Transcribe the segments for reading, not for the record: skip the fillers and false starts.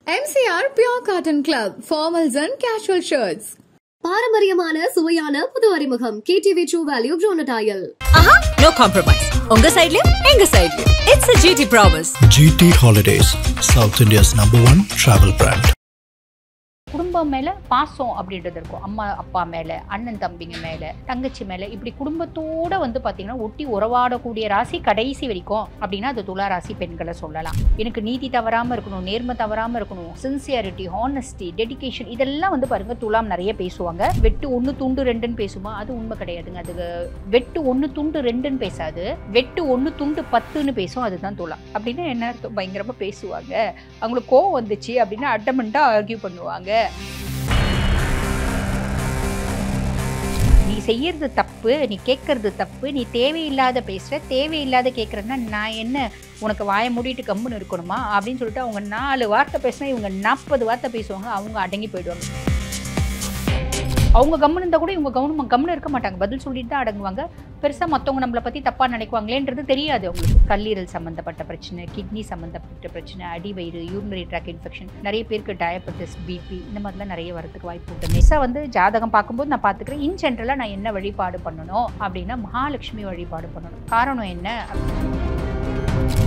MCR Pure Cotton Club, formals and casual shirts. பாரம்பரியமான சுவையான புது அறிமுகம் KTV True Value Bronadile. No compromise. உங்க சைடுலயும் எங்க சைடுலயும். It's a GT promise. GT Holidays, South India's #1 travel brand. குடும்பம் மேல பாசம் அப்படின்றது இருக்கும். அம்மா அப்பா மேல, அண்ணன் தம்பிங்க மேல, தங்கச்சி மேல, இப்படி குடும்பத்தோட வந்து பாத்தீங்கன்னா ஒட்டி உறவாடக்கூடிய ராசி கடைசி வரைக்கும் அப்படின்னா அது துலா ராசி பெண்களை சொல்லலாம். எனக்கு நீதி தவறாம இருக்கணும், நேர்மை தவறாம இருக்கணும், சின்சியாரிட்டி, ஹானஸ்டி, டெடிகேஷன், இதெல்லாம் வந்து பாருங்க துலாம் நிறைய பேசுவாங்க. வெட்டு ஒண்ணு துண்டு ரெண்டுன்னு பேசுமா, அது உண்மை கிடையாதுங்க. அது வெட்டு ஒண்ணு துண்டு ரெண்டுன்னு பேசாது, வெட்டு ஒண்ணு துண்டு 10ன்னு பேசும். அதுதான் துலாம். அப்படின்னா என்ன அர்த்தம்? பயங்கரமா பேசுவாங்க. அவங்களுக்கு கோவம் வந்துச்சு அப்படின்னா அட்டமெண்டா ஆர்கியூ பண்ணுவாங்க. நீ செய்யறது தப்பு, நீ கேட்கறது தப்பு, நீ தேவையில்லாத பேசுற, தேவையில்லாத கேட்கறன்னா நான் என்ன உனக்கு வாயை மூடிட்டு கம்முன்னு இருக்கணுமா அப்படின்னு சொல்லிட்டு அவங்க 4 வார்த்தை பேசினா இவங்க 40 வார்த்தை பேசுவாங்க. அவங்க அடங்கி போயிடுவாங்க. அவங்க கம்முன்னு இருந்தால் கூட இவங்க கம்முன்னு இருக்க மாட்டாங்க, பதில் சொல்லிட்டு தான் அடங்குவாங்க. பெருசாக மற்றவங்க நம்மளை பற்றி தப்பாக நினைக்குவாங்களேன்றது தெரியாது அவங்களுக்கு. கல்லீரல் சம்மந்தப்பட்ட பிரச்சனை, கிட்னி சம்மந்தப்பட்ட பிரச்சனை, அடிவயிறு, யூரினரி ட்ராக் இன்ஃபெக்ஷன், நிறைய பேருக்கு டயபெட்டிஸ், பிபி, இந்த மாதிரிலாம் நிறைய வரதுக்கு வாய்ப்பு உண்டு. மெஸ்ஸாக வந்து ஜாதகம் பார்க்கும்போது நான் பார்த்துக்கிறேன். இன் ஜென்ரலாக நான் என்ன வழிபாடு பண்ணணும் அப்படின்னா மகாலட்சுமி வழிபாடு பண்ணணும். காரணம் என்ன?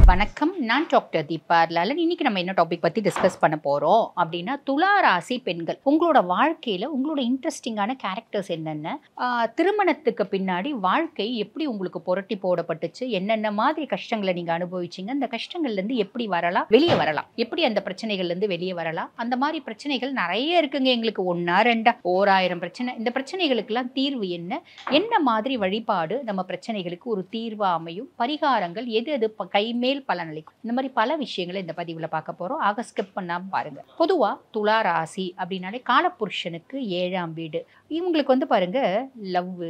வணக்கம், நான் டாக்டர் தீபா லாலன். இன்னைக்கு நம்ம என்ன டாபிக் பற்றி டிஸ்கஸ் பண்ண போகிறோம் அப்படின்னா துலா ராசி பெண்கள் உங்களோட வாழ்க்கையில் உங்களோட இன்ட்ரெஸ்டிங்கான கேரக்டர்ஸ் என்னென்ன, திருமணத்துக்கு பின்னாடி வாழ்க்கை எப்படி உங்களுக்கு புரட்டி போடப்பட்டுச்சு, என்னென்ன மாதிரி கஷ்டங்களை நீங்கள் அனுபவிச்சிங்க, அந்த கஷ்டங்கள்லேருந்து எப்படி வரலாம், வெளியே வரலாம், எப்படி அந்த பிரச்சனைகள்லேருந்து வெளியே வரலாம். அந்த மாதிரி பிரச்சனைகள் நிறைய இருக்குங்க எங்களுக்கு. 1 2 1000 பிரச்சனை. இந்த பிரச்சனைகளுக்கெல்லாம் தீர்வு என்ன, என்ன மாதிரி வழிபாடு நம்ம பிரச்சனைகளுக்கு ஒரு தீர்வாக அமையும், பரிகாரங்கள் எது எது கைமேல் பலனளிக்கும், இந்த மாதிரி பல விஷயங்களை இந்த பதிவில் பார்க்க போகிறோம். ஆக ஸ்கிப் பண்ணாம பாருங்க. பொதுவாக துலா ராசி அப்படின்னாலே காலப்புருஷனுக்கு 7ஆம் வீடு. இவங்களுக்கு வந்து பாருங்க லவ்,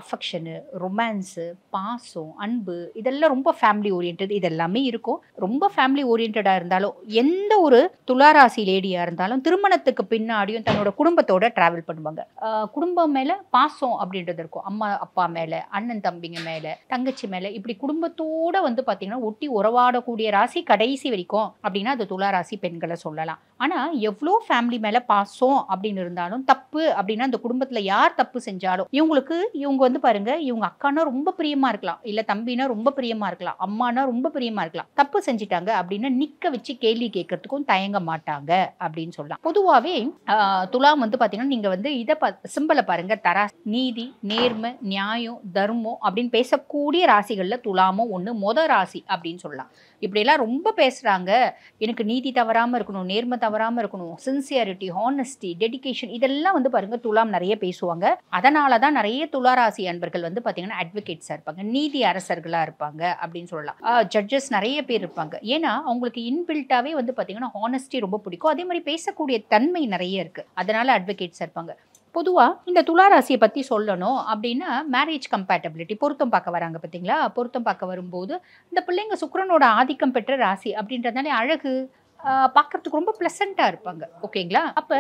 அஃபெக்ஷனு, ரொமான்ஸு, பாசம், அன்பு, இதெல்லாம் ரொம்ப ஃபேமிலி ஓரியன்ட் இதெல்லாமே இருக்கும். ரொம்ப ஃபேமிலி ஓரியன்டாக இருந்தாலும் எந்த ஒரு துளாராசி லேடியாக இருந்தாலும் திருமணத்துக்கு பின்னாடியும் தன்னோட குடும்பத்தோட ட்ராவல் பண்ணுவாங்க. குடும்பம் மேலே பாசம் அப்படின்றது இருக்கும். அம்மா அப்பா மேலே, அண்ணன் தம்பிங்க மேலே, தங்கச்சி மேலே, இப்படி குடும்பத்தோட வந்து பார்த்தீங்கன்னா ஒட்டி உறவாடக்கூடிய ராசி கடைசி வரைக்கும் அப்படின்னா அது துலா ராசி பெண்களை சொல்லலாம். ஆனால் எவ்வளோ ஃபேமிலி மேலே பாசம் அப்படின்னு இருந்தாலும் தப்பு அப்படின்னா அந்த குடும்பத்தில் யார் தப்பு செஞ்சாலும் இவங்க வந்து பாருங்க, இவங்க அக்கானா ரொம்ப பிரியமா இருக்கலாம், இல்லை தம்பினா ரொம்ப பிரியமா இருக்கலாம், அம்மானா ரொம்ப பிரியமா இருக்கலாம். தப்பு செஞ்சிட்டாங்க அப்படின்னா நிக்க வச்சு கேள்வி கேட்கறதுக்கும் தயங்க மாட்டாங்க அப்படின்னு சொல்லலாம். பொதுவாகவே துலாம் வந்து பார்த்தீங்கன்னா நீங்க வந்து இதை சிம்பிளை பாருங்க, நீதி, நேர்மை, நியாயம், தர்மம் அப்படின்னு பேசக்கூடிய ராசிகளில் துலாமும் ஒன்று. ராசி அப்படின்னு சொல்லலாம். இப்படியெல்லாம் ரொம்ப பேசுறாங்க, எனக்கு நீதி தவறாம இருக்கணும், நேர்மை தவறாம இருக்கணும், சின்சியாரிட்டி, ஹானஸ்டி, டெடிகேஷன், இதெல்லாம் வந்து பாருங்க துலாம் நிறைய பேசுவாங்க. அதனால தான் நிறைய துளாராசி அன்பர்கள் வந்து பார்த்தீங்கன்னா அட்வொகேட்ஸாக இருப்பாங்க, நீதி அரசர்களாக இருப்பாங்க அப்படின்னு சொல்லலாம். ஜட்ஜஸ் நிறைய பேர் இருப்பாங்க. ஏன்னா அவங்களுக்கு இன்பில்ட்டாவே வந்து பார்த்தீங்கன்னா ஹானஸ்டி ரொம்ப பிடிக்கும். அதே மாதிரி பேசக்கூடிய தன்மை நிறைய இருக்கு. அதனால அட்வொகேட்ஸாக இருப்பாங்க. பொதுவாக இந்த துளாராசியை பற்றி சொல்லணும் அப்படின்னா மேரேஜ் கம்பேட்டபிலிட்டி, பொருத்தம் பார்க்க வராங்க பார்த்தீங்களா. பொருத்தம் பார்க்க வரும்போது இந்த பிள்ளைங்க சுக்கிரனோட ஆதிக்கம் பெற்ற ராசி அப்படின்றதுனால அழகு பார்க்கறதுக்கு ரொம்ப ப்ளசண்ட்டாக இருப்பாங்க. ஓகேங்களா. அப்போ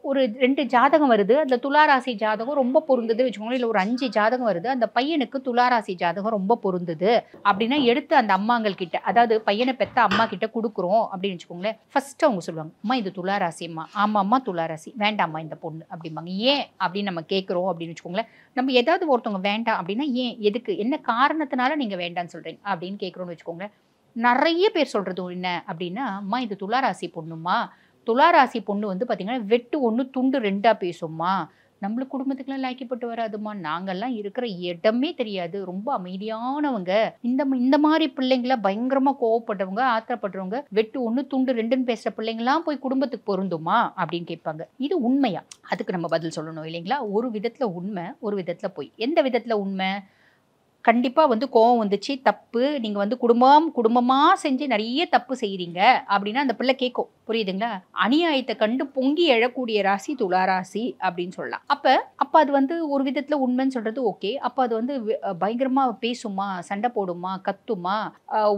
ஒரு 2 ஜாதகம் வருது, அந்த துளாராசி ஜாதகம் ரொம்ப பொருந்தது வச்சுக்கோங்களேன். இல்லை ஒரு 5 ஜாதகம் வருது, அந்த பையனுக்கு துளாராசி ஜாதகம் ரொம்ப பொருந்தது அப்படின்னா எடுத்து அந்த அம்மாங்கள் கிட்ட, அதாவது பையனை பெற்ற அம்மா கிட்ட கொடுக்குறோம் அப்படின்னு வச்சுக்கோங்களேன். ஃபர்ஸ்ட் அவங்க சொல்லுவாங்க, அம்மா இது துளாராசி அம்மா. ஆமாம் அம்மா துளாராசி, வேண்டாம்மா இந்த பொண்ணு அப்படிம்பாங்க. ஏன் அப்படின்னு நம்ம கேட்குறோம் அப்படின்னு வச்சுக்கோங்களேன். நம்ம ஏதாவது ஒருத்தவங்க வேண்டாம் அப்படின்னா ஏன், எதுக்கு, என்ன காரணத்தினால நீங்கள் வேண்டான்னு சொல்கிறீங்க அப்படின்னு கேட்குறோன்னு வச்சுக்கோங்களேன். நிறைய பேர் சொல்கிறது என்ன அப்படின்னா, அம்மா இது துளாராசி பொண்ணுமா, துளாராசி பொண்ணு வந்து பார்த்தீங்கன்னா வெட்டு 1 துண்டு 2 பேசும்மா, நம்மளுக்கு குடும்பத்துக்குலாம் லாய்க்கப்பட்டு வராதுமா, நாங்கள்லாம் இருக்கிற இடமே தெரியாது, ரொம்ப அமைதியானவங்க, இந்த மாதிரி பிள்ளைங்கள பயங்கரமாக கோவப்படுறவங்க, ஆத்திரப்படுறவங்க, வெட்டு 1 துண்டு 2ன்னு பேசுகிற பிள்ளைங்களாம் போய் குடும்பத்துக்கு பொருந்துமா அப்படின்னு கேட்பாங்க. இது உண்மையா? அதுக்கு நம்ம பதில் சொல்லணும் இல்லைங்களா. ஒரு விதத்தில் உண்மை, ஒரு விதத்தில் பொய். எந்த விதத்தில் உண்மை? கண்டிப்பாக வந்து கோவம் வந்துச்சு, தப்பு, நீங்கள் வந்து குடும்பமாக செஞ்சு நிறைய தப்பு செய்கிறீங்க அப்படின்னா அந்த பிள்ளை கேட்கும். புரியுதுங்களா. அநியாயத்தை கண்டு பொங்கி எழக்கூடிய ராசி துளாராசி அப்படின்னு சொல்லலாம். அப்போ அது வந்து ஒரு விதத்தில் உண்மைன்னு சொல்கிறது ஓகே. அப்போ அது வந்து பயங்கரமாக பேசுமா, சண்டை போடுமா, கத்துமா,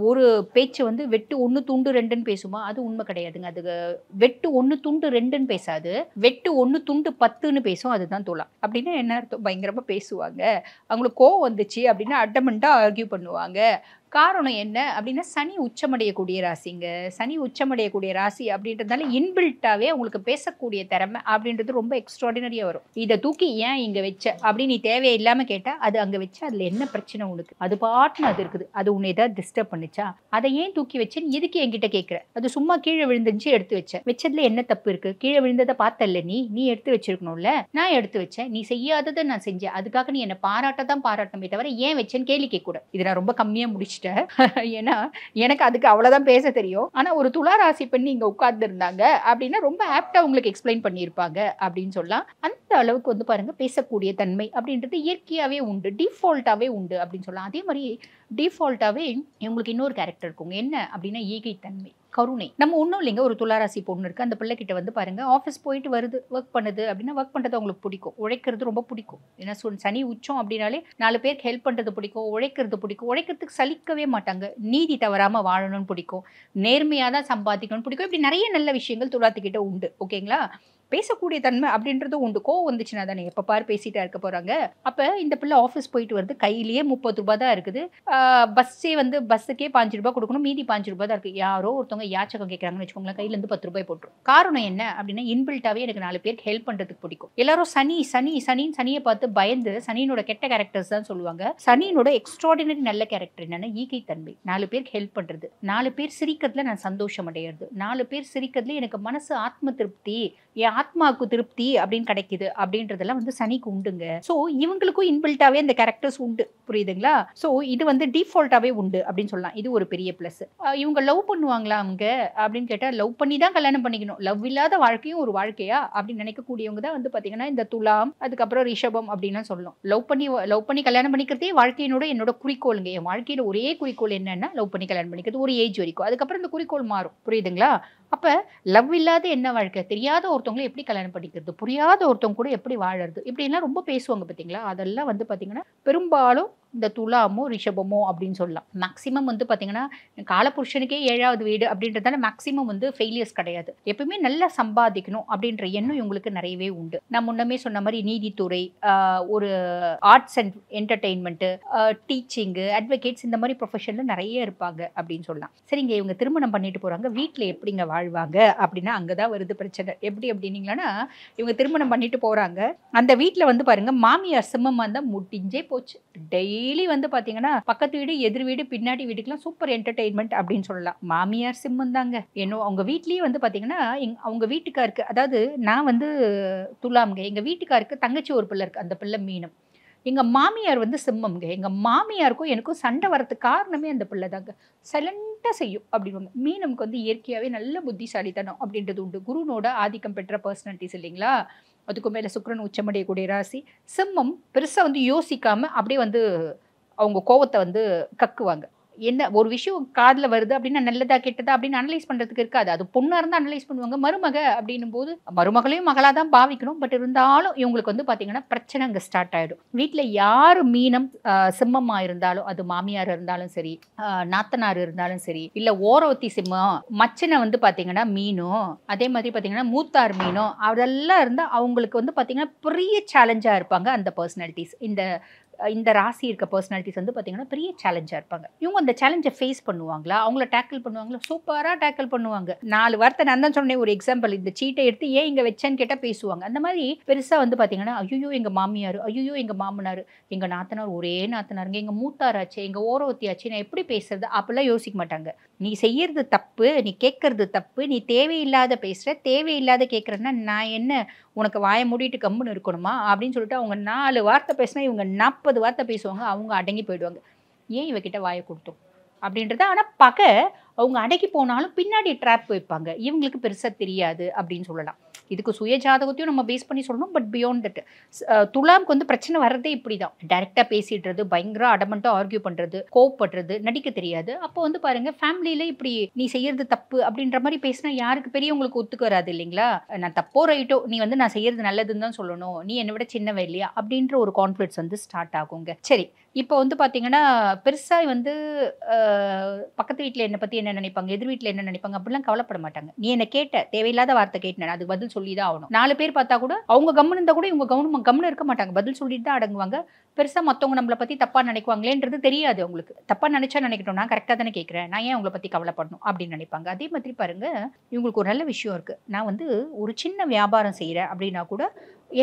ஒரு பேச்சு வந்து வெட்டு 1 துண்டு 2ன்னு பேசுமா, அது உண்மை கிடையாதுங்க. அது வெட்டு 1 துண்டு 2ன்னு பேசாது, வெட்டு 1 துண்டு 10ன்னு பேசும். அதுதான் துலாம். அப்படின்னா என்ன அர்த்தம்? பயங்கரமாக பேசுவாங்க. அவங்களுக்கு கோவம் வந்துச்சு அப்படின்னா அட்டமெண்டா ஆர்கியூ பண்ணுவாங்க. காரணம் என்ன அப்படின்னா சனி உச்சமடையக்கூடிய ராசிங்க. சனி உச்சமடையக்கூடிய ராசி அப்படின்றதுனால இன்பில்ட்டாவே உங்களுக்கு பேசக்கூடிய திறமை அப்படின்றது ரொம்ப எக்ஸ்ட்ராடினரியா வரும். இதை தூக்கி ஏன் இங்க வச்ச அப்படின்னு நீ தேவையில்லாம கேட்டா அது அங்க வச்சா அதுல என்ன பிரச்சனை உனக்கு? அது பாட்டுன்னு அது இருக்குது. அது உன்னை ஏதாவது டிஸ்டர்ப் பண்ணுச்சா? அதை ஏன் தூக்கி வச்சேன்னு எதுக்கு என்கிட்ட கேட்குற? அது சும்மா கீழே விழுந்துச்சு எடுத்து வச்சேன். வச்சதுல என்ன தப்பு இருக்கு? கீழே விழுந்ததை பார்த்தல்ல நீ எடுத்து வச்சிருக்கணும்ல. நான் எடுத்து வச்சேன். நீ செய்யாததை நான் செஞ்சேன். அதுக்காக நீ என்ன பாராட்டதான் பாராட்டமே தவிர ஏன் வச்சேன்னு கேள்வி கேட்க கூட. இதை நான் ரொம்ப கம்மியா முடிச்சிட்டேன். ஏன்னா எனக்கு அதுக்கு அவ்வளவுதான் பேச தெரியும். ஆனா ஒரு துலா ராசி பெண் இங்க உட்கார்ந்து இருந்தாங்க அப்படின்னா ரொம்ப ஆப்டா உங்களுக்கு எக்ஸ்பிளைன் பண்ணியிருப்பாங்க அப்படின்னு சொல்லலாம். அந்த அளவுக்கு வந்து பாருங்க பேசக்கூடிய தன்மை அப்படின்றது இயற்கையாவே உண்டு, டிஃபால்ட்டாவே உண்டு அப்படின்னு சொல்லலாம். அதே மாதிரி டிஃபால்ட்டாவே இவங்களுக்கு இன்னொரு கேரக்டர் இருக்குங்க. என்ன அப்படின்னா ஈகை தன்மை, கருணை. நம்ம ஒன்றும் இல்லைங்க, ஒரு துளாராசி பொண்ணு இருக்கு. அந்த பிள்ளைகிட்ட வந்து பாருங்க ஆஃபீஸ் போயிட்டு வருது, ஒர்க் பண்ணுது அப்படின்னா ஒர்க் பண்ணுறது அவங்களுக்கு பிடிக்கும், உழைக்கிறது ரொம்ப பிடிக்கும். ஏன்னா சனி உச்சம் அப்படின்னாலே 4 பேருக்கு ஹெல்ப் பண்ணுறது பிடிக்கும், உழைக்கிறது பிடிக்கும், உழைக்கிறதுக்கு சலிக்கவே மாட்டாங்க, நீதி தவறாமல் வாழணும்னு பிடிக்கும், நேர்மையாக தான் சம்பாதிக்கணும்னு பிடிக்கும். இப்படி நிறைய நல்ல விஷயங்கள் துலாத்துக்கிட்ட உண்டு. ஓகேங்களா? பேசக்கூடிய தன்மை அப்படின்றது உண்டு. கோவம் வந்துச்சுன்னா தானே எப்போ பாரு பேசிட்டா இருக்க போறாங்க. அப்போ இந்த பிள்ளை ஆஃபீஸ் போயிட்டு வருது, கையிலேயே 30 ரூபாய் தான் இருக்குது. பஸ்ஸே வந்து பஸ்ஸுக்கே 5 ரூபாய் கொடுக்கணும், மீதி 5 ரூபாய் தான் இருக்கு. யாரோ ஒருத்தவங்க யாச்சகம் கேட்குறாங்கன்னு வச்சுக்கோங்களேன், கையிலேருந்து 10 ரூபாய் போட்டுரும். காரணம் என்ன அப்படின்னா இன்பில்ட்டாவே எனக்கு 4 பேருக்கு ஹெல்ப் பண்ணுறதுக்கு பிடிக்கும். எல்லாரும் சனியை பார்த்து பயந்து சனியினோட கெட்ட கேரக்டர்ஸ் தான் சொல்லுவாங்க. சனியினோட எக்ஸ்ட்ராடினரி நல்ல கேரக்டர் என்னன்னா ஈகை தன்மை, 4 பேருக்கு ஹெல்ப் பண்ணுறது, 4 பேர் சிரிக்கிறதுல நான் சந்தோஷம் அடையிறது, 4 பேர் சிரிக்கிறதுல எனக்கு மனசு ஆத்ம திருப்தி, என் ஆத்மாவுக்கு திருப்தி அப்படின்னு கிடைக்குது அப்படின்றதெல்லாம் வந்து சனிக்கு உண்டுங்க. ஸோ இவங்களுக்கும் இன்பில்ட்டாவே அந்த கேரக்டர்ஸ் உண்டு. புரியுதுங்களா? ஸோ இது வந்து டிஃபால்ட்டாவே உண்டு அப்படின்னு சொல்லலாம். இது ஒரு பெரிய பிளஸ். இவங்க லவ் பண்ணுவாங்களா அவங்க அப்படின்னு கேட்டால் லவ் பண்ணி தான் கல்யாணம் பண்ணிக்கணும், லவ் இல்லாத வாழ்க்கையும் ஒரு வாழ்க்கையா அப்படின்னு நினைக்கக்கூடியவங்க தான் வந்து பார்த்தீங்கன்னா இந்த துலாம், அதுக்கப்புறம் ரிஷபம் அப்படின்லாம் சொல்லணும். லவ் பண்ணி கல்யாணம் பண்ணிக்கிறதே வாழ்க்கையினோட என்னோட குறிக்கோளுங்க. என் வாழ்க்கையில் ஒரே குறிக்கோள் என்னன்னா லவ் பண்ணி கல்யாணம் பண்ணிக்கிறது ஒரு ஏஜ் வரைக்கும். அதுக்கப்புறம் இந்த குறிக்கோள் மாறும். புரியுதுங்களா? அப்போ லவ் இல்லாத என்ன வாழ்க்கை, தெரியாத ஒருத்தவங்களை எப்படி கல்யாணம் பண்ணிக்கிறது, புரியாத ஒருத்தவங்க கூட எப்படி வாழறது, இப்படிலாம் ரொம்ப பேசுவாங்க பார்த்தீங்களா? அதெல்லாம் வந்து பார்த்தீங்கன்னா பெரும்பாலும் இந்த துலாமோ ரிஷபமோ அப்படின்னு சொல்லலாம். மேக்ஸிமம் வந்து பார்த்தீங்கன்னா காலபுருஷனுக்கே 7வது வீடு அப்படின்றதால மேக்ஸிமம் வந்து ஃபெயிலியர்ஸ் கிடையாது. எப்பவுமே நல்லா சம்பாதிக்கணும் அப்படின்ற எண்ணம் இவங்களுக்கு நிறையவே உண்டு. நான் முன்னமே சொன்ன மாதிரி நீதித்துறை, ஒரு ஆர்ட்ஸ் அண்ட் என்டர்டெயின்மெண்ட்டு, டீச்சிங்கு, அட்வொகேட்ஸ், இந்த மாதிரி ப்ரொஃபஷனில் நிறைய இருப்பாங்க அப்படின்னு சொல்லலாம். சரிங்க, இவங்க திருமணம் பண்ணிட்டு போகிறாங்க, வீட்டில் எப்படிங்க வாழ்வாங்க அப்படின்னா அங்கே தான் வருது பிரச்சனை. எப்படி அப்படின்னீங்களா, இவங்க திருமணம் பண்ணிட்டு போகிறாங்க, அந்த வீட்டில் வந்து பாருங்க மாமியார் சிம்மமாக இருந்தால் முடிஞ்சே போச்சு. டெய்லி வந்து பார்த்தீங்கன்னா பக்கத்து வீடு, எதிர் வீடு, பின்னாடி வீட்டுக்கெல்லாம் சூப்பர் என்டர்டெயின்மெண்ட் அப்படின்னு சொல்லலாம். மாமியார் சிம்மம் தாங்க. ஏன்னோ அவங்க வீட்லேயே வந்து பார்த்தீங்கன்னா அவங்க வீட்டுக்காருக்கு, அதாவது நான் வந்து துலாம்ங்க, எங்கள் வீட்டுக்காருக்கு தங்கச்சி ஒரு பிள்ளை இருக்குது, அந்த பிள்ளை மீனம். எங்கள் மாமியார் வந்து சிம்மம்ங்க. எங்கள் மாமியாருக்கும் எனக்கும் சண்டை வரதுக்கு காரணமே அந்த பிள்ளை தாங்க. சைலண்டாக செய்யும் அப்படின்வாங்க. மீனமுக்கு வந்து இயற்கையாகவே நல்ல புத்திசாலித்தனம் அப்படின்றது உண்டு. குருனோட ஆதிக்கம் பெற்ற பர்சனாலிட்டிஸ் இல்லைங்களா? அதுக்கு மேலே சுக்கிரன் உச்சமடையக்கூடிய ராசி. சிம்மம் பெருசாக வந்து யோசிக்காமல் அப்படியே வந்து அவங்க கோவத்தை வந்து கக்குவாங்க. என்ன ஒரு விஷயம் காதில் வருது அப்படின்னா நல்லதா கெட்டதா அப்படின்னு அனலைஸ் பண்ணுறதுக்கு இருக்காது. அது பொண்ணாக இருந்தால் அனலைஸ் பண்ணுவாங்க. மருமக அப்படின்னும் போது மருமகளையும் மகளாக தான் பாவிக்கணும். பட் இருந்தாலும் இவங்களுக்கு வந்து பார்த்தீங்கன்னா பிரச்சனை அங்கே ஸ்டார்ட் ஆகிடும். வீட்டில் யார் மீனம் சிம்மமாக இருந்தாலும், அது மாமியார் இருந்தாலும் சரி, நாத்தனார் இருந்தாலும் சரி, இல்லை ஓரவத்தி சிம்மம், மச்சனை வந்து பார்த்தீங்கன்னா மீனும், அதே மாதிரி பார்த்தீங்கன்னா மூத்தார் மீனும், அதெல்லாம் இருந்தால் அவங்களுக்கு வந்து பார்த்தீங்கன்னா பெரிய சேலஞ்சாக இருப்பாங்க அந்த பர்சனாலிட்டிஸ். இந்த ராசி இருக்க பர்சனாலிட்டிஸ் வந்து பார்த்தீங்கன்னா பெரிய சேலஞ்சாக இருப்பாங்க. இவங்க அந்த சேலஞ்சை ஃபேஸ் பண்ணுவாங்களா, அவங்கள டேக்கிள் பண்ணுவாங்களா? சூப்பராக டேக்கிள் பண்ணுவாங்க. 4 வார்த்தை நான் தான் சொன்னேன். ஒரு எக்ஸாம்பிள், இந்த சீட்டை எடுத்து ஏன் இங்கே வச்சேன்னு கேட்டால் பேசுவாங்க. அந்த மாதிரி பெருசாக வந்து பார்த்தீங்கன்னா ஐயோ எங்கள் மாமியார், ஐயோ எங்கள் மாமனார், எங்கள் நாத்தனார் ஒரே நாத்தனாருங்க, எங்கள் மூத்தாராச்சு, எங்கள் ஓரவத்தியாச்சு, நான் எப்படி பேசுறது அப்படிலாம் யோசிக்க மாட்டாங்க. நீ செய்யறது தப்பு, நீ கேட்கறது தப்பு, நீ தேவையில்லாத பேசுகிற, தேவையில்லாத கேட்குறேன்னா நான் என்ன உனக்கு வாயை மூடிட்டு கம்முன்னு இருக்கணுமா அப்படின்னு சொல்லிட்டு அவங்க 4 வார்த்தை பேசினா இவங்க 40 வார்த்தை பேசுவாங்க. அவங்க அடங்கி போயிடுவாங்க. ஏன் இவகிட்ட வாயை கொடுத்தோம் அப்படின்றத. ஆனால் பகை அவங்க அடக்கி போனாலும் பின்னாடி ட்ராப் வைப்பாங்க. இவங்களுக்கு பெருசாக தெரியாது அப்படின்னு சொல்லலாம். இதுக்கு சுய ஜாதகத்தையும் நம்ம பேஸ் பண்ணி சொல்லணும். பட் பியாண்ட் தட் துலாம்க்கு வந்து பிரச்சனை வர்றதே இப்படி தான். டைரெக்டாக பேசிடுறது, பயங்கர அடமெண்ட்டாக ஆர்கியூ பண்ணுறது, கோவப்படுறது, நடிக்க தெரியாது. அப்போ வந்து பாருங்கள் ஃபேமிலியில் இப்படி நீ செய்யறது தப்பு அப்படின்ற மாதிரி பேசினா யாருக்கு பெரியவங்களுக்கு ஒத்துக்க வராது இல்லைங்களா? நான் தப்போ ரைட்டோ, நீ வந்து நான் செய்யறது நல்லதுன்னு தான் சொல்லணும், நீ என்னை விட சின்னவ இல்லையா அப்படின்ற ஒரு கான்ஃபிடன்ஸ் வந்து ஸ்டார்ட் ஆகுங்க. சரி, இப்போ வந்து பார்த்தீங்கன்னா பெருசாக வந்து பக்கத்து வீட்டில் என்னை பற்றி என்ன நினைப்பாங்க, எதிர் வீட்டில் என்ன நினைப்பாங்க அப்படிலாம் கவலைப்பட மாட்டாங்க. நீ என்ன கேட்ட, தேவையில்லாத வார்த்தை கேட்டேன், அதுக்கு பதில் சொல்லி தான் ஆகணும். 4 பேர் பார்த்தா கூட அவங்க கம்முன்னு இருந்தால் கூட இவங்க கம்முன்னு இருக்க மாட்டாங்க, பதில் சொல்லிட்டு தான் அடங்குவாங்க. பெருசாக மற்றவங்க நம்மளை பற்றி தப்பாக நினைக்குவாங்களேன்றது தெரியாது அவங்களுக்கு. தப்பாக நினைச்சா நினைக்கட்டும், நான் கரெக்டாக தானே கேட்குறேன், நான் ஏன் அவங்கள பற்றி கவலைப்படணும் அப்படின்னு நினைப்பாங்க. அதே மாதிரி பாருங்க, இவங்களுக்கு ஒரு நல்ல விஷயம் இருக்குது. நான் வந்து ஒரு சின்ன வியாபாரம் செய்கிறேன் அப்படின்னா கூட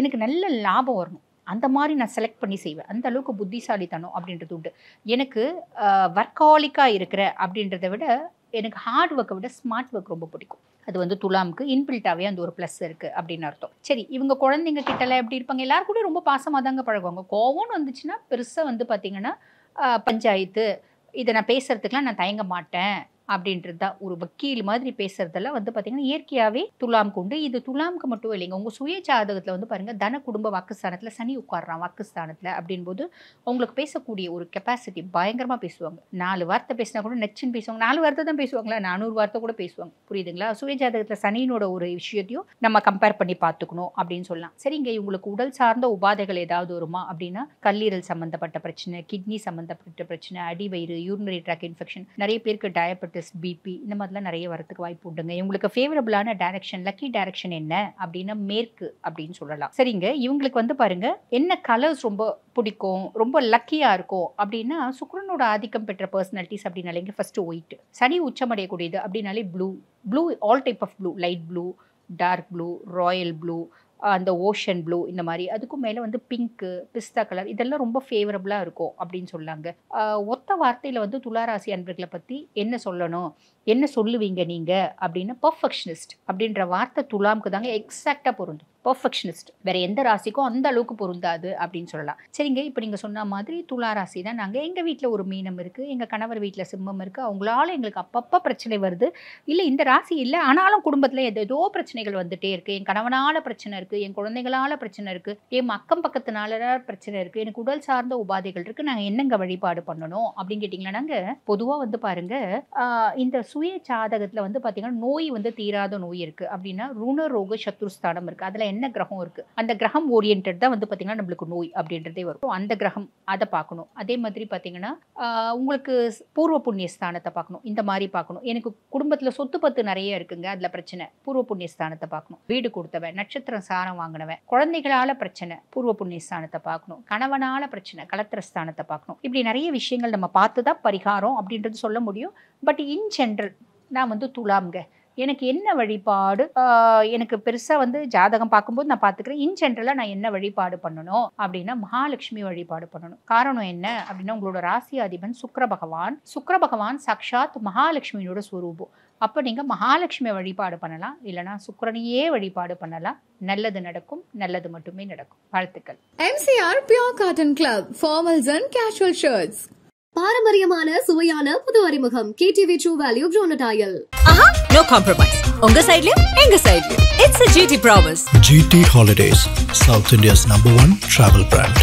எனக்கு நல்ல லாபம் வரணும், அந்த மாதிரி நான் செலக்ட் பண்ணி செய்வேன். அந்த அளவுக்கு புத்திசாலித்தனம் அப்படின்றது உண்டு. எனக்கு வர்க்காலிக்காக இருக்கிற அப்படின்றத விட எனக்கு ஹார்ட் ஒர்க்கை விட ஸ்மார்ட் ஒர்க் ரொம்ப பிடிக்கும். அது வந்து துலாமுக்கு இன்பில்ட்டாகவே அந்த ஒரு ப்ளஸ் இருக்குது அப்படின்னு அர்த்தம். சரி, இவங்க குழந்தைங்க கிட்டலாம் எப்படி இருப்பாங்க, எல்லாரும் கூட ரொம்ப பாசமாக தாங்க பழகுவாங்க. கோவம்னு வந்துச்சுன்னா பெருசாக வந்து பார்த்திங்கன்னா பஞ்சாயத்து, இதை நான் பேசுகிறதுக்கெலாம் நான் தயங்க மாட்டேன் அப்படின்றது தான். ஒரு வக்கீல் மாதிரி பேசுறதெல்லாம் வந்து பார்த்தீங்கன்னா இயற்கையாகவே துலாமுக்கு உண்டு. இது துலாமுக்கு மட்டும் இல்லைங்க, உங்கள் சுய ஜாதகத்தில் வந்து பாருங்கள், தன குடும்ப வாக்குஸ்தானத்தில் சனி உட்காடுறான் வாக்குஸ்தானத்தில் அப்படின்போது அவங்களுக்கு பேசக்கூடிய ஒரு கெப்பாசிட்டி பயங்கரமாக பேசுவாங்க. 4 வார்த்தை பேசினா கூட நச்சுன்னு பேசுவாங்க. 4 வார்த்தை தான் பேசுவாங்களா, 400 வார்த்தை கூட பேசுவாங்க. புரியுதுங்களா? சுய ஜாதகத்தில் சனியினோட ஒரு விஷயத்தையும் நம்ம கம்பேர் பண்ணி பார்த்துக்கணும் அப்படின்னு சொல்லலாம். சரிங்க, இவங்களுக்கு உடல் சார்ந்த உபாதைகள் ஏதாவது வருமா அப்படின்னா கல்லீரல் சம்மந்தப்பட்ட பிரச்சனை, கிட்னி சம்மந்தப்பட்ட பிரச்சனை, அடிவயிறு, யூரினரி ட்ராக் இன்ஃபெக்ஷன், நிறைய பேருக்கு டயபெட்டிஸ், பிபி, இந்த மாதிரிலாம் நிறைய வரதுக்கு வாய்ப்பு உண்டுங்க. இவங்களுக்கு ஃபேவரபிளான டைரக்ஷன், லக்கி டைரக்ஷன் என்ன அப்படின்னா மேற்கு அப்படின்னு சொல்லலாம். சரிங்க, இவங்களுக்கு வந்து பாருங்க என்ன கலர்ஸ் ரொம்ப பிடிக்கும், ரொம்ப லக்கியா இருக்கும் அப்படின்னா சுக்கிரனோட ஆதிக்கம் பெற்ற பர்சனாலிட்டிஸ் அப்படின்னாலே ஃபர்ஸ்ட் ஒயிட். சனி உச்சமடையக்கூடியது அப்படின்னாலே blue all type of blue, light blue, dark blue, royal blue, அந்த ஓஷன் ப்ளூ, இந்த மாதிரி. அதுக்கும் மேலே வந்து பிங்க்கு, பிஸ்தா கலர், இதெல்லாம் ரொம்ப ஃபேவரபுளாக இருக்கும் அப்படின்னு சொல்லாங்க. ஒத்த வார்த்தையில் வந்து துளாராசி அன்பர்களை பற்றி என்ன சொல்லணும், என்ன சொல்லுவீங்க நீங்கள் அப்படின்னா பர்ஃபெக்ஷனிஸ்ட் அப்படின்ற வார்த்தை துலாமுக்கு தாங்க எக்ஸாக்டாக பொருந்தும். பர்ஃபெக்ஷனிஸ்ட் வேற எந்த ராசிக்கும் அந்த அளவுக்கு பொருந்தாது அப்படின்னு சொல்லலாம். சரிங்க, இப்போ நீங்கள் சொன்ன மாதிரி துலா ராசி தான். நாங்கள் எங்கள் வீட்டில் ஒரு மீனம் இருக்குது, எங்கள் கணவர் வீட்டில் சிம்மம் இருக்குது. அவங்களால எங்களுக்கு அப்பப்போ பிரச்சனை வருது. இல்லை இந்த ராசி இல்லை, ஆனாலும் குடும்பத்தில் ஏதோ பிரச்சனைகள் வந்துட்டே இருக்குது. என் கணவனால் பிரச்சனை இருக்குது, என் குழந்தைகளால் பிரச்சனை இருக்குது, என் அக்கம் பக்கத்தினால பிரச்சனை இருக்குது, எனக்கு உடல் சார்ந்த உபாதைகள் இருக்குது, நாங்கள் என்னங்க வழிபாடு பண்ணணும் அப்படின்னு கேட்டிங்களா, நாங்கள் பொதுவாக வந்து பாருங்கள், இந்த சுய ஜாதகத்தில் வந்து பார்த்திங்கன்னா நோய் வந்து தீராத நோய் இருக்குது அப்படின்னா ருண ரோக சத்ருஸ்தானம் இருக்குது. அதில் என்ன கிரகம் இருக்கு, அந்த கிரகம் ஓரியன்ட் தான் வந்து பாத்தீங்கன்னா நம்மளுக்கு நோய் அப்படின்றதே வரும். அந்த கிரகம் அதை பார்க்கணும். அதே மாதிரி பாத்தீங்கன்னா உங்களுக்கு பூர்வ புண்ணிய ஸ்தானத்தை பார்க்கணும், இந்த மாதிரி பார்க்கணும். எனக்கு குடும்பத்துல சொத்து பத்து நிறைய இருக்குங்க, அதுல பிரச்சனை, பூர்வ புண்ணிய ஸ்தானத்தை பார்க்கணும். வீடு கொடுத்தவன், நட்சத்திரம் சாரம் வாங்கினவன், குழந்தைகளால பிரச்சனை, பூர்வ புண்ணிய ஸ்தானத்தை பார்க்கணும். கணவனால பிரச்சனை, கலத்திர ஸ்தானத்தை பார்க்கணும். இப்படி நிறைய விஷயங்கள் நம்ம பார்த்து தான் பரிகாரம் அப்படின்றது சொல்ல முடியும். பட் இன் ஜென்ரல் நான் வந்து துலாம்ங்க, எனக்கு என்ன வழிபாடு, எனக்கு பெருசாக வந்து ஜாதகம் பார்க்கும்போது நான் பார்த்துக்கிறேன். இன் ஜென்ரலாக நான் என்ன வழிபாடு பண்ணணும் அப்படின்னா மகாலட்சுமி வழிபாடு பண்ணணும். காரணம் என்ன அப்படின்னா உங்களோட ராசி அதிபன் சுக்கிர பகவான் சாக்ஷாத் மகாலட்சுமியோட ஸ்வரூபம். அப்போ நீங்கள் மகாலட்சுமி வழிபாடு பண்ணலாம், இல்லைனா சுக்கிரனையே வழிபாடு பண்ணலாம். நல்லது நடக்கும், நல்லது மட்டுமே நடக்கும். வாழ்த்துக்கள். MCR Pure Cotton Club, formals and casual shirts. பாரம்பரியமான சுவையான புது அறிமுகம் KTV True Value Bronatile. No compromise. உங்க சைடுலயும் எங்க சைடுலயும். It's a GT promise. GT Holidays, South India's #1 travel brand.